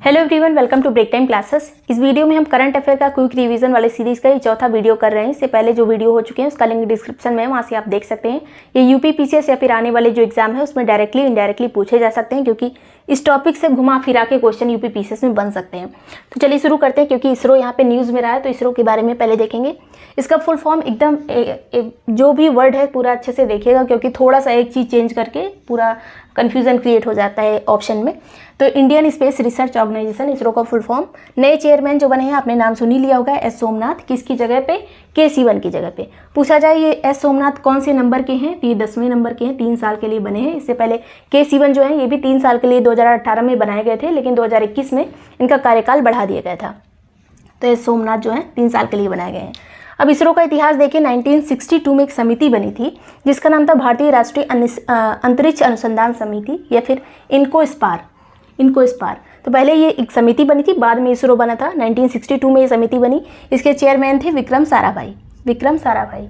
Hello everyone, welcome to break time classes. इस video में हम करंट अफेयर का क्विक रिवीजन वाले सीरीज का ये चौथा वीडियो कर रहे हैं। इससे पहले जो वीडियो हो चुके हैं उसका लिंक डिस्क्रिप्शन में है, वहाँ से आप देख सकते हैं। ये यूपी पीसीएस या फिर आने वाले जो एग्जाम है उसमें डायरेक्टली इनडायरेक्टली पूछे जा सकते हैं, क्योंकि इस टॉपिक से घुमा फिरा के क्वेश्चन यूपी पीसीएस में बन सकते हैं। तो चलिए शुरू करते हैं, क्योंकि इसरो यहाँ पे न्यूज़ में रहा है तो इसरो के बारे में पहले देखेंगे। इसका फुल फॉर्म एकदम जो भी वर्ड है पूरा अच्छे से देखिएगा, क्योंकि थोड़ा सा एक चीज़ चेंज करके पूरा कन्फ्यूज़न क्रिएट हो जाता है ऑप्शन में। तो Indian space research organisation, ISRO का फुल फॉर्म। नए चेयरमैन जो बने हैं आपने नाम सुन ही लिया होगा, एस सोमनाथ। किसकी जगह पे? के-सिवन की जगह पे। पूछा जाए ये एस सोमनाथ कौन से नंबर के हैं, तो ये 10वें नंबर के हैं, 3 साल के लिए बने हैं। इससे पहले के-सिवन जो है ये भी 3 साल के लिए 2018 में बनाए गए थे, लेकिन 2021 में इनका कार्यकाल बढ़ा दिया गया था। तो एस सोमनाथ जो है 3 साल के लिए बनाए गए हैं। अब इसरो का इतिहास देखिए, 1962 में एक समिति बनी थी जिसका नाम था भारतीय राष्ट्रीय अंतरिक्ष अनुसंधान समिति, या फिर इनकोस्पार। तो पहले ये एक समिति बनी थी, बाद में इसरो बना था। 1962 में ये समिति बनी। इसके चेयरमैन थे विक्रम साराभाई।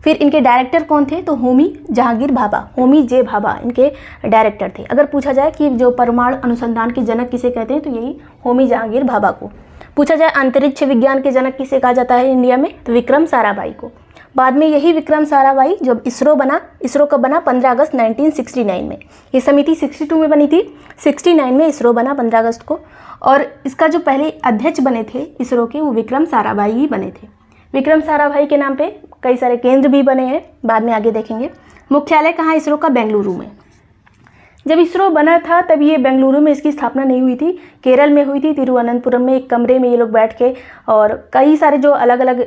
फिर इनके डायरेक्टर कौन थे? तो होमी जे भाभा इनके डायरेक्टर थे। अगर पूछा जाए कि जो परमाणु अनुसंधान के जनक किसे कहते हैं, तो यही होमी जहांगीर भाभा को। पूछा जाए अंतरिक्ष विज्ञान के जनक किसे कहा जाता है इंडिया में, तो विक्रम साराभाई को। बाद में यही विक्रम साराभाई जब इसरो कब बना? 15 अगस्त 1969 में। ये समिति 62 में बनी थी, 69 में इसरो बना 15 अगस्त को। और इसका जो पहले अध्यक्ष बने थे इसरो के, वो विक्रम साराभाई ही बने थे। विक्रम साराभाई के नाम पे कई सारे केंद्र भी बने हैं, बाद में आगे देखेंगे। मुख्यालय कहाँ है इसरो का? बेंगलुरु में। जब इसरो बना था तब ये बेंगलुरु में इसकी स्थापना नहीं हुई थी, केरल में हुई थी, तिरुवनंतपुरम में एक कमरे में ये लोग बैठ के, और कई सारे जो अलग अलग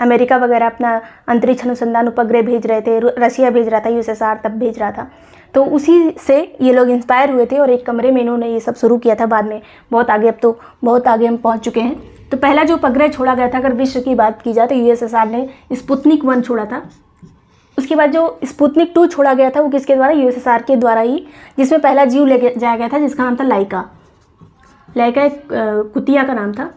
अमेरिका वगैरह अपना अंतरिक्ष अनुसंधान उपग्रह भेज रहे थे, रशिया भेज रहा था, यूएसएसआर तब भेज रहा था, तो उसी से ये लोग इंस्पायर हुए थे और एक कमरे में इन्होंने ये सब शुरू किया था। बाद में बहुत आगे हम पहुँच चुके हैं। तो पहला जो उपग्रह छोड़ा गया था, अगर विश्व की बात की जाए, तो यूएसएसआर ने स्पुतनिक 1 छोड़ा था। उसके बाद जो स्पुतनिक 2 छोड़ा गया था वो किसके द्वारा? यूएसएसआर के द्वारा ही, जिसमें पहला जीव ले जाया गया था जिसका नाम था लाइका एक कुतिया का नाम था।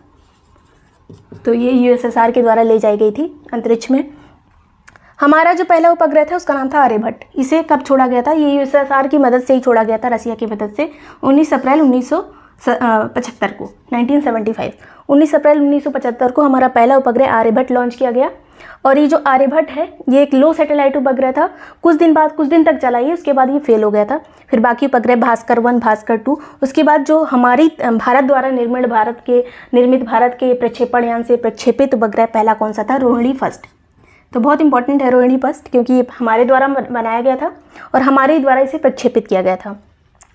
तो ये यूएसएसआर के द्वारा ले जाई गई थी अंतरिक्ष में। हमारा जो पहला उपग्रह था उसका नाम था आर्यभट्ट। इसे कब छोड़ा गया था? ये यूएसएसआर की मदद से ही छोड़ा गया था, रसिया की मदद से। 19 अप्रैल 1975 को, 19 अप्रैल 1975 को हमारा पहला उपग्रह आर्यभट्ट लॉन्च किया गया। और ये जो आर्यभट्ट है ये एक लो सैटेलाइट उपग्रह था। कुछ दिन तक चला ये, उसके बाद ये फेल हो गया था। फिर बाकी उपग्रह भास्कर 1, भास्कर 2, उसके बाद जो हमारी भारत द्वारा निर्मित भारत के प्रक्षेपण यान से प्रक्षेपित उपग्रह पहला कौन सा था? रोहिणी फर्स्ट। तो बहुत इंपॉर्टेंट है रोहिणी फर्स्ट, क्योंकि ये हमारे द्वारा बनाया गया था और हमारे ही द्वारा इसे प्रक्षेपित किया गया था,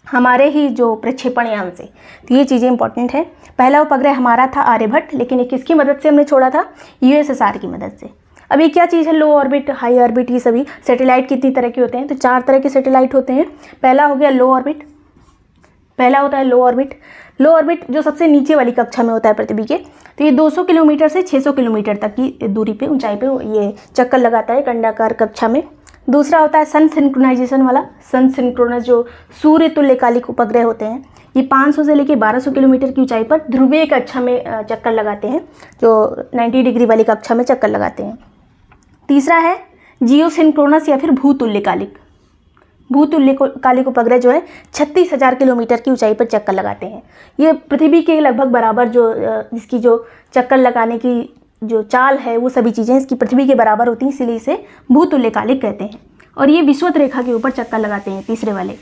हमारे ही जो प्रक्षेपण यान से। तो ये चीज़ें इंपॉर्टेंट है। पहला उपग्रह हमारा था आर्यभट्ट, लेकिन ये किसकी मदद से हमने छोड़ा था? यूएसएसआर की मदद से। अब ये क्या चीज़ है? लो ऑर्बिट, हाई ऑर्बिट, ये सभी सैटेलाइट कितनी तरह के होते हैं? तो 4 तरह के सैटेलाइट होते हैं। पहला हो गया लो ऑर्बिट। पहला होता है लो ऑर्बिट जो सबसे नीचे वाली कक्षा में होता है पृथ्वी के। तो ये 200 किलोमीटर से 600 किलोमीटर तक की दूरी पे, ऊंचाई पे ये चक्कर लगाता है अंडाकार कक्षा में। दूसरा होता है सन सिंक्रोनाइजेशन वाला। सन सिंक्रोनस जो सूर्य तुल्यकालिक उपग्रह होते हैं, ये 500 से लेकर 1200 किलोमीटर की ऊंचाई पर ध्रुवीय कक्षा में चक्कर लगाते हैं, जो 90 डिग्री वाली कक्षा में चक्कर लगाते हैं। तीसरा है जियो सिंक्रोनस या फिर भूतुल्यकालिक उपग्रह जो है 36,000 किलोमीटर की ऊंचाई पर चक्कर लगाते हैं। ये पृथ्वी के लगभग बराबर जिसकी जो चक्कर लगाने की जो चाल है वो सभी चीज़ें इसकी पृथ्वी के बराबर होती हैं, इसीलिए इसे भूतुल्यकालिक कहते हैं। और ये विषुवत रेखा के ऊपर चक्कर लगाते हैं, तीसरे वाले।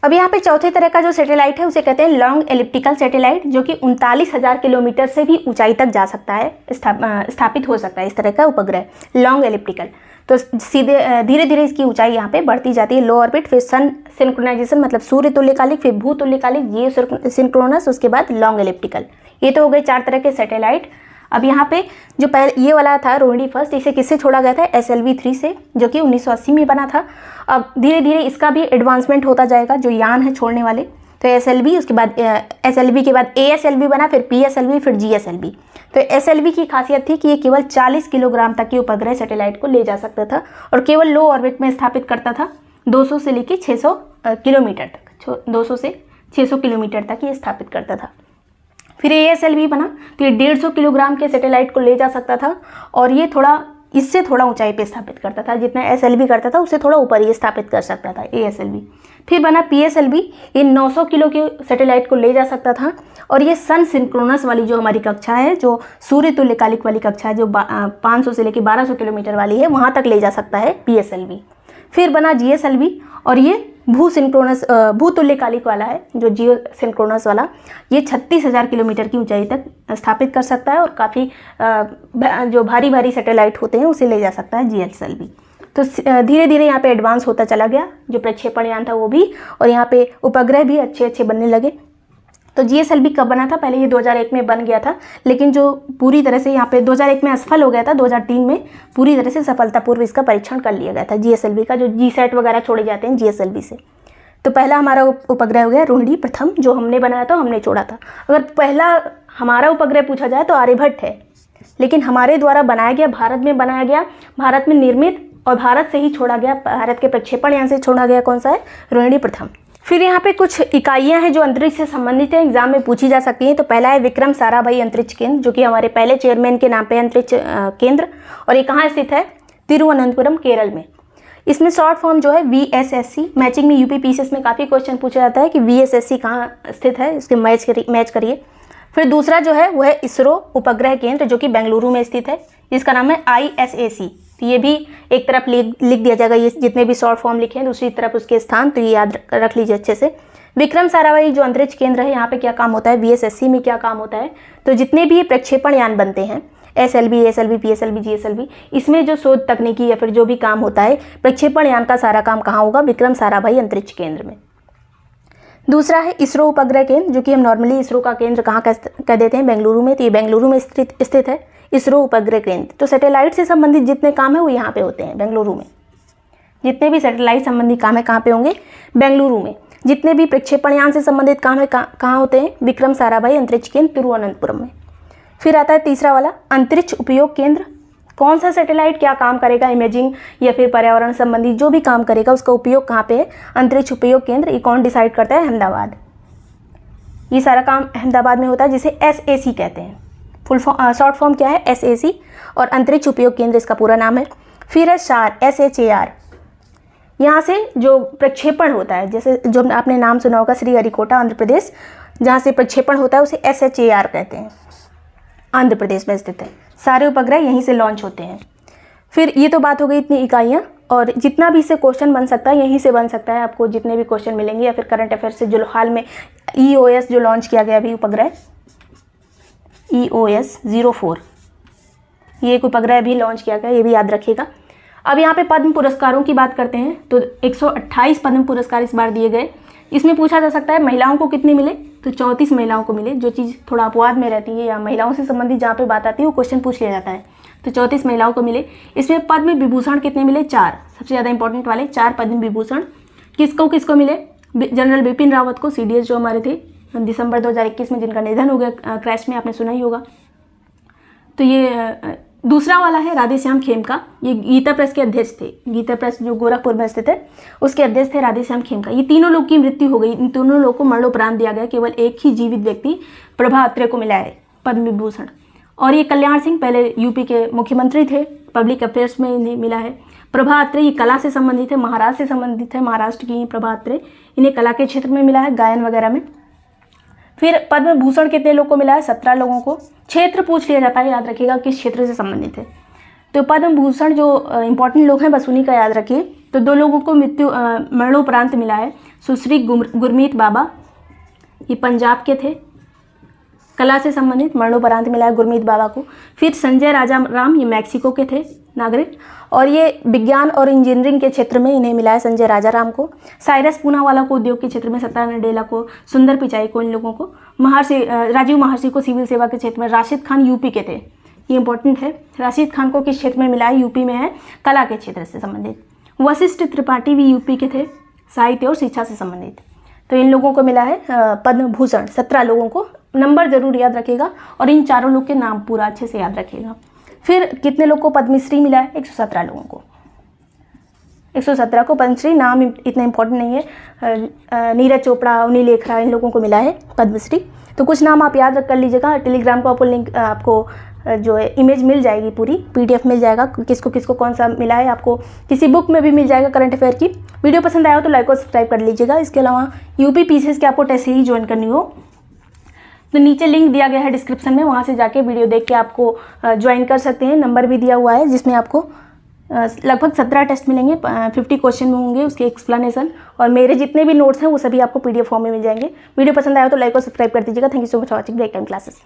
अब यहाँ पे चौथे तरह का जो सैटेलाइट है उसे कहते हैं लॉन्ग एलिप्टिकल सैटेलाइट, जो कि 39,000 किलोमीटर से भी ऊंचाई तक जा सकता है, स्थापित हो सकता है इस तरह का उपग्रह लॉन्ग एलिप्टिकल। तो सीधे धीरे धीरे इसकी ऊंचाई यहाँ पे बढ़ती जाती है। लो ऑर्बिट, फिर सन सिंक्रोनाइजेशन मतलब सूर्य तुल्यकालिक, फिर भूतुल्यकालिक, जियो सिंक्रोनस, उसके बाद लॉन्ग एलिप्टिकल। ये तो हो गए 4 तरह के सैटेलाइट। अब यहाँ पे जो पहले ये वाला था रोहिणी फर्स्ट, इसे किससे छोड़ा गया था? SLV-3 से, जो कि 1980 में बना था। अब धीरे धीरे इसका भी एडवांसमेंट होता जाएगा, जो यान है छोड़ने वाले। तो SLV, उसके बाद SLV के बाद ASLV बना, फिर PSLV, फिर GSLV। तो SLV की खासियत थी कि ये केवल 40 किलोग्राम तक के उपग्रह सैटेलाइट को ले जा सकता था और केवल लो ऑर्बिट में स्थापित करता था। 200 से लेकर 600 किलोमीटर तक, 200 से 600 किलोमीटर तक ये स्थापित करता था। फिर ASLV बना, तो ये 150 किलोग्राम के सैटेलाइट को ले जा सकता था और ये इससे थोड़ा ऊंचाई पे स्थापित करता था। जितना SLV करता था उससे थोड़ा ऊपर ये स्थापित कर सकता था ASLV। फिर बना PSLV, ये 900 किलो के सैटेलाइट को ले जा सकता था और ये सन सिंक्रोनस वाली जो हमारी कक्षा है, जो सूर्य तुल्यकालिक वाली कक्षा है, जो 500 से लेकर 1200 किलोमीटर वाली है, वहाँ तक ले जा सकता है PSLV। फिर बना GSLV और ये भूतुल्यकालिक वाला है, जो जियो सिंक्रोनस वाला, ये 36,000 किलोमीटर की ऊंचाई तक स्थापित कर सकता है और काफ़ी जो भारी भारी सैटेलाइट होते हैं उसे ले जा सकता है GSLV। तो धीरे धीरे यहाँ पे एडवांस होता चला गया जो प्रक्षेपण यान था वो भी, और यहाँ पे उपग्रह भी अच्छे अच्छे बनने लगे। तो GSLV कब बना था? पहले ये 2001 में बन गया था, लेकिन जो पूरी तरह से यहाँ पे 2001 में असफल हो गया था, 2003 में पूरी तरह से सफलतापूर्व इसका परीक्षण कर लिया गया था GSLV का, जो GSAT वगैरह छोड़े जाते हैं GSLV से। तो पहला हमारा उपग्रह हो गया रोहिणी प्रथम, जो हमने बनाया था, हमने छोड़ा था। अगर पहला हमारा उपग्रह पूछा जाए तो आर्यभट्ट है, लेकिन हमारे द्वारा बनाया गया, भारत में बनाया गया, भारत में निर्मित और भारत से ही छोड़ा गया, भारत के प्रक्षेपण यान से छोड़ा गया कौन सा है? रोहिणी प्रथम। फिर यहाँ पे कुछ इकाइयाँ हैं जो अंतरिक्ष से संबंधित हैं, एग्जाम में पूछी जा सकती हैं। तो पहला है विक्रम साराभाई अंतरिक्ष केंद्र, जो कि हमारे पहले चेयरमैन के नाम पे अंतरिक्ष केंद्र, और ये कहाँ स्थित है? तिरुवनंतपुरम, केरल में। इसमें शॉर्ट फॉर्म जो है VSSC, मैचिंग में UPPCS में काफ़ी क्वेश्चन पूछा जाता है कि VSSC कहाँ स्थित है, इसके मैच करिए। फिर दूसरा जो है वो है इसरो उपग्रह केंद्र, जो कि बेंगलुरु में स्थित है, जिसका नाम है ISAC। तो ये भी एक तरफ लिख दिया जाएगा, ये जितने भी शॉर्ट फॉर्म लिखे हैं, दूसरी तरफ उसके स्थान, तो ये याद रख लीजिए अच्छे से। विक्रम साराभाई जो अंतरिक्ष केंद्र है, यहाँ पे क्या काम होता है? VSSC में क्या काम होता है? तो जितने भी प्रक्षेपण यान बनते हैं, SLV, ASLV, PSLV, GSLV, इसमें जो शोध तकनीकी या फिर जो भी काम होता है प्रक्षेपण यान का, सारा काम कहाँ होगा? विक्रम साराभाई अंतरिक्ष केंद्र में। दूसरा है इसरो उपग्रह केंद्र, जो कि हम नॉर्मली इसरो का केंद्र कहाँ कह देते हैं? बेंगलुरु में। तो ये बेंगलुरु में स्थित है इसरो उपग्रह केंद्र। तो सैटेलाइट से संबंधित जितने काम है वो यहाँ पे होते हैं बेंगलुरु में। जितने भी सैटेलाइट संबंधी काम है कहाँ पे होंगे? बेंगलुरु में। जितने भी प्रक्षेपण यान से संबंधित काम है कहाँ होते हैं? विक्रम साराभाई अंतरिक्ष केंद्र, तिरुवनंतपुरम में। फिर आता है तीसरा वाला अंतरिक्ष उपयोग केंद्र। कौन सा सैटेलाइट क्या काम करेगा, इमेजिंग या फिर पर्यावरण संबंधी जो भी काम करेगा, उसका उपयोग कहाँ पे है? अंतरिक्ष उपयोग केंद्र। ये कौन डिसाइड करता है? अहमदाबाद। ये सारा काम अहमदाबाद में होता है, जिसे SAC कहते हैं। शॉर्ट फॉर्म क्या है? SAC, और अंतरिक्ष उपयोग केंद्र इसका पूरा नाम है। फिर है SHAR, SHAR। यहाँ से जो प्रक्षेपण होता है, जैसे जो आपने नाम सुना होगा श्रीहरिकोटा आंध्र प्रदेश, जहाँ से प्रक्षेपण होता है उसे SHAR कहते हैं, आंध्र प्रदेश में स्थित है। सारे उपग्रह यहीं से लॉन्च होते हैं। फिर ये तो बात हो गई इतनी इकाइयाँ, और जितना भी इससे क्वेश्चन बन सकता है यहीं से बन सकता है। आपको जितने भी क्वेश्चन मिलेंगे, या फिर करंट अफेयर से जो हाल में EOS जो लॉन्च किया गया अभी उपग्रह, EOS 04, ये एक उपग्रह भी लॉन्च किया गया, ये भी याद रखिएगा। अब यहाँ पे पद्म पुरस्कारों की बात करते हैं, तो 128 पद्म पुरस्कार इस बार दिए गए। इसमें पूछा जा सकता है महिलाओं को कितने मिले? तो 34 महिलाओं को मिले। जो चीज़ थोड़ा अपवाद में रहती है या महिलाओं से संबंधित जहाँ पे बात आती है वो क्वेश्चन पूछ लिया जाता है। तो 34 महिलाओं को मिले। इसमें पद्म विभूषण कितने मिले? 4, सबसे ज़्यादा इंपॉर्टेंट वाले 4 पद्म विभूषण। किसको मिले? जनरल बिपिन रावत को, CDS जो हमारे थे दिसंबर 2021 में, जिनका निधन हो गया क्रैश में, आपने सुना ही होगा। तो ये दूसरा वाला है राधेश्याम खेमका, ये गीता प्रेस के अध्यक्ष थे। गीता प्रेस जो गोरखपुर में स्थित है उसके अध्यक्ष थे राधेश्याम खेमका। ये तीनों लोग की मृत्यु हो गई, इन तीनों लोगों को मरणोपरांत दिया गया। केवल एक ही जीवित व्यक्ति प्रभा अत्रे को मिला है पद्म विभूषण, और ये कल्याण सिंह पहले यूपी के मुख्यमंत्री थे, पब्लिक अफेयर्स में इन्हें मिला है। प्रभा अत्रे ये कला से संबंधित है, महाराष्ट्र से संबंधित है, महाराष्ट्र की प्रभा अत्रे, इन्हें कला के क्षेत्र में मिला है, गायन वगैरह में। फिर पद्म भूषण कितने लोग को मिला है? 17 लोगों को। क्षेत्र पूछ लिया जाता है, याद रखिएगा किस क्षेत्र से संबंधित है। तो पद्म भूषण जो इंपॉर्टेंट लोग हैं बस उन्हीं का याद रखिए। तो 2 लोगों को मरणोपरांत मिला है। सुश्री गुरमीत बाबा, ये पंजाब के थे, कला से संबंधित मरणोपरांत मिला है गुरमीत बाबा को। फिर संजय राजा राम, ये मैक्सिको के थे नागरिक, और ये विज्ञान और इंजीनियरिंग के क्षेत्र में इन्हें मिला है संजय राजा राम को। साइरस पूनावाला को उद्योग के क्षेत्र में, सत्ता नडेला को, सुंदर पिचाई को, इन लोगों को। राजीव महर्षि को सिविल सेवा के क्षेत्र में। राशिद खान यूपी के थे, ये इंपॉर्टेंट है। राशिद खान को किस क्षेत्र में मिला है? यूपी में है, कला के क्षेत्र से संबंधित। वशिष्ठ त्रिपाठी भी यूपी के थे, साहित्य और शिक्षा से संबंधित। तो इन लोगों को मिला है पद्म भूषण, 17 लोगों को। नंबर जरूर याद रखिएगा और इन चारों लोग के नाम पूरा अच्छे से याद रखिएगा। फिर कितने लोग को पद्मश्री मिला है? 117 लोगों को। 117 को पद्मश्री, नाम इतना इंपॉर्टेंट नहीं है। नीरज चोपड़ा, अवनी लेखरा, इन लोगों को मिला है पद्मश्री। तो कुछ नाम आप याद कर लीजिएगा। टेलीग्राम को आपको लिंक आपको जो है इमेज मिल जाएगी, पूरी PDF मिल जाएगा, किसको किसको कौन सा मिला है, आपको किसी बुक में भी मिल जाएगा करंट अफेयर की। वीडियो पसंद आया हो तो लाइक और सब्सक्राइब कर लीजिएगा। इसके अलावा यूपी PCS के आपको टेस्ट सीरीज ज्वाइन करनी हो तो नीचे लिंक दिया गया है डिस्क्रिप्शन में, वहाँ से जाके वीडियो देख के आपको ज्वाइन कर सकते हैं। नंबर भी दिया हुआ है जिसमें आपको लगभग 17 टेस्ट मिलेंगे, 50 क्वेश्चन होंगे उसके एक्सप्लेनेशन, और मेरे जितने भी नोट्स हैं वो सभी आपको PDF फॉर्म में मिल जाएंगे। वीडियो पसंद आया तो लाइक और सब्सक्राइब कर दीजिएगा। Thank you so much for watching break time classes.